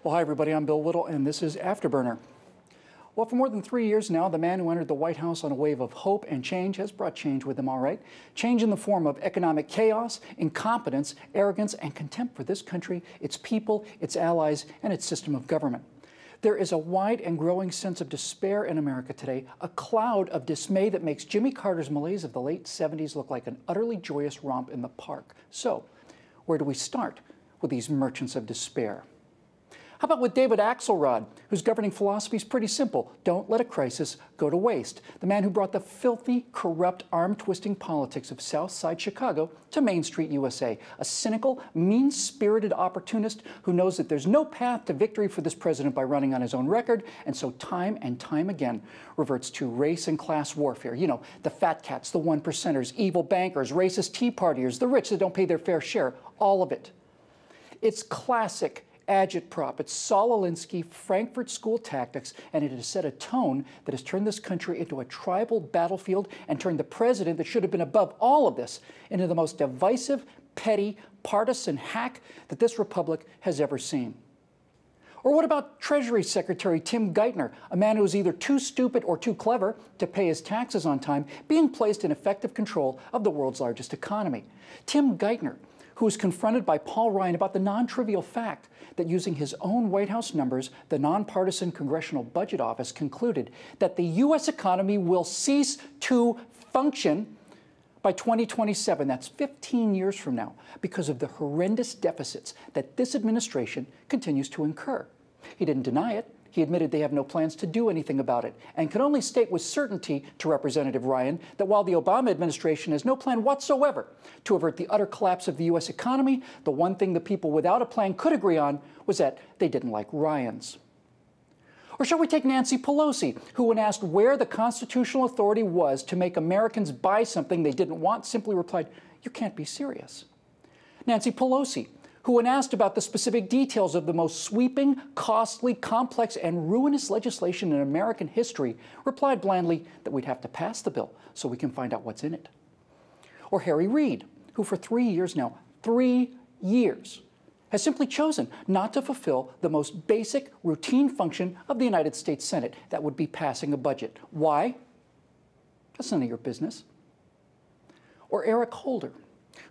Well, hi, everybody. I'm Bill Whittle, and this is Afterburner. Well, for more than 3 years now, the man who entered the White House on a wave of hope and change has brought change with him, all right. Change in the form of economic chaos, incompetence, arrogance, and contempt for this country, its people, its allies, and its system of government. There is a wide and growing sense of despair in America today, a cloud of dismay that makes Jimmy Carter's malaise of the late 70s look like an utterly joyous romp in the park. So, where do we start with these merchants of despair? How about with David Axelrod, whose governing philosophy is pretty simple: don't let a crisis go to waste. The man who brought the filthy, corrupt, arm-twisting politics of South Side Chicago to Main Street, USA. A cynical, mean-spirited opportunist who knows that there's no path to victory for this president by running on his own record, and so time and time again reverts to race and class warfare. You know, the fat cats, the one percenters, evil bankers, racist tea partiers, the rich that don't pay their fair share, all of it. It's classic agitprop. It's Saul Alinsky, Frankfurt School tactics, and it has set a tone that has turned this country into a tribal battlefield and turned the president that should have been above all of this into the most divisive, petty, partisan hack that this republic has ever seen. Or what about Treasury Secretary Tim Geithner, a man who is either too stupid or too clever to pay his taxes on time, being placed in effective control of the world's largest economy? Tim Geithner, who was confronted by Paul Ryan about the non-trivial fact that using his own White House numbers, the nonpartisan Congressional Budget Office concluded that the U.S. economy will cease to function by 2027. That's 15 years from now, because of the horrendous deficits that this administration continues to incur. He didn't deny it. He admitted they have no plans to do anything about it, and could only state with certainty to Representative Ryan that while the Obama administration has no plan whatsoever to avert the utter collapse of the U.S. economy, the one thing the people without a plan could agree on was that they didn't like Ryan's. Or shall we take Nancy Pelosi, who, when asked where the constitutional authority was to make Americans buy something they didn't want, simply replied, "You can't be serious." Nancy Pelosi, who, when asked about the specific details of the most sweeping, costly, complex, and ruinous legislation in American history, replied blandly that we'd have to pass the bill so we can find out what's in it. Or Harry Reid, who for 3 years now, 3 years, has simply chosen not to fulfill the most basic, routine function of the United States Senate. That would be passing a budget. Why? That's none of your business. Or Eric Holder,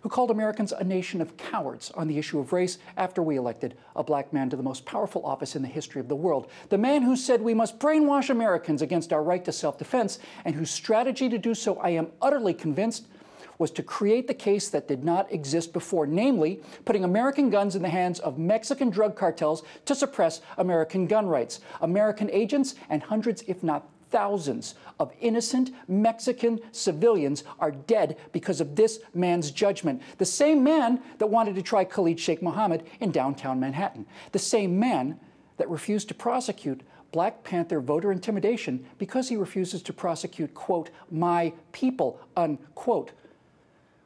who called Americans a nation of cowards on the issue of race after we elected a black man to the most powerful office in the history of the world. The man who said we must brainwash Americans against our right to self-defense, and whose strategy to do so, I am utterly convinced, was to create the case that did not exist before, namely putting American guns in the hands of Mexican drug cartels to suppress American gun rights. American agents and hundreds, if not thousands, of innocent Mexican civilians are dead because of this man's judgment. The same man that wanted to try Khalid Sheikh Mohammed in downtown Manhattan. The same man that refused to prosecute Black Panther voter intimidation because he refuses to prosecute, quote, my people, unquote.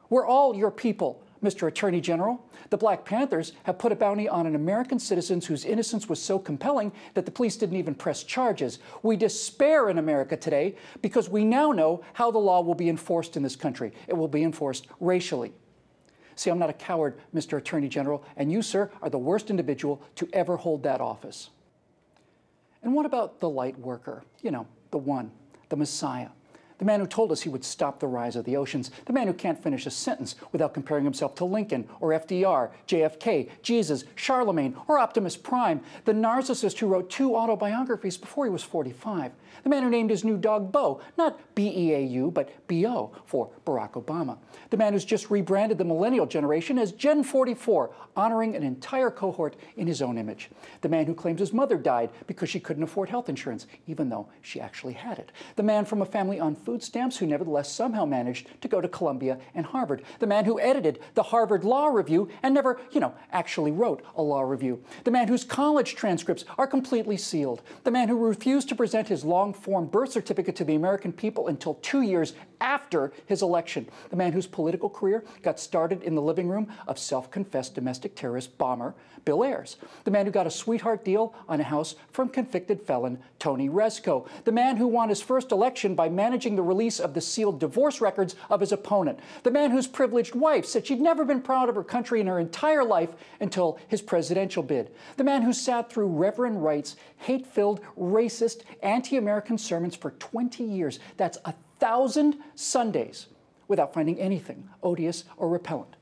We're all your people, Mr. Attorney General. The Black Panthers have put a bounty on an American citizen whose innocence was so compelling that the police didn't even press charges. We despair in America today because we now know how the law will be enforced in this country. It will be enforced racially. See, I'm not a coward, Mr. Attorney General, and you, sir, are the worst individual to ever hold that office. And what about the light worker? You know, the one, the Messiah. The man who told us he would stop the rise of the oceans. The man who can't finish a sentence without comparing himself to Lincoln or FDR, JFK, Jesus, Charlemagne, or Optimus Prime. The narcissist who wrote 2 autobiographies before he was 45. The man who named his new dog Bo, not B-E-A-U, but B-O for Barack Obama. The man who's just rebranded the millennial generation as Gen 44, honoring an entire cohort in his own image. The man who claims his mother died because she couldn't afford health insurance, even though she actually had it. The man from a family on food stamps who nevertheless somehow managed to go to Columbia and Harvard. The man who edited the Harvard Law Review and never, actually wrote a law review. The man whose college transcripts are completely sealed. The man who refused to present his long-form birth certificate to the American people until 2 years after his election. The man whose political career got started in the living room of self-confessed domestic terrorist bomber Bill Ayers. The man who got a sweetheart deal on a house from convicted felon Tony Rezko. The man who won his first election by managing the release of the sealed divorce records of his opponent. The man whose privileged wife said she'd never been proud of her country in her entire life until his presidential bid. The man who sat through Reverend Wright's hate-filled, racist, anti-American sermons for 20 years. That's 1,000 Sundays without finding anything odious or repellent.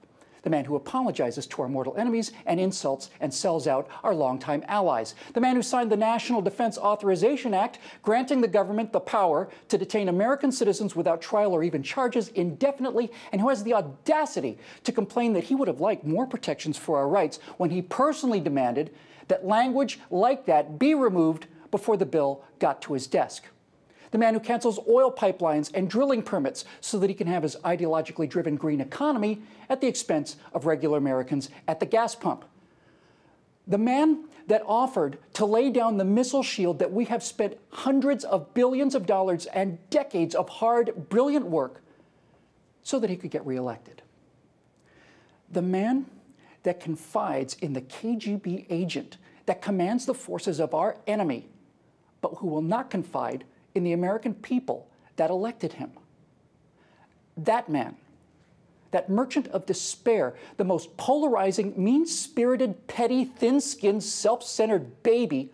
The man who apologizes to our mortal enemies and insults and sells out our longtime allies. The man who signed the National Defense Authorization Act, granting the government the power to detain American citizens without trial or even charges indefinitely, and who has the audacity to complain that he would have liked more protections for our rights when he personally demanded that language like that be removed before the bill got to his desk. The man who cancels oil pipelines and drilling permits so that he can have his ideologically driven green economy at the expense of regular Americans at the gas pump. The man that offered to lay down the missile shield that we have spent hundreds of billions of dollars and decades of hard, brilliant work so that he could get reelected. The man that confides in the KGB agent that commands the forces of our enemy, but who will not confide in the American people that elected him. That man, that merchant of despair, the most polarizing, mean-spirited, petty, thin-skinned, self-centered baby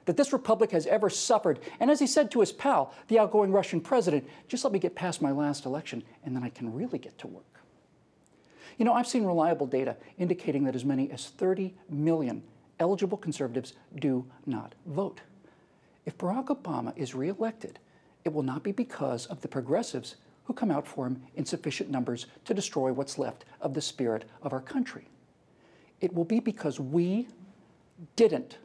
that this republic has ever suffered. And as he said to his pal, the outgoing Russian president, just let me get past my last election and then I can really get to work. You know, I've seen reliable data indicating that as many as 30 million eligible conservatives do not vote. If Barack Obama is reelected, it will not be because of the progressives who come out for him in sufficient numbers to destroy what's left of the spirit of our country. It will be because we didn't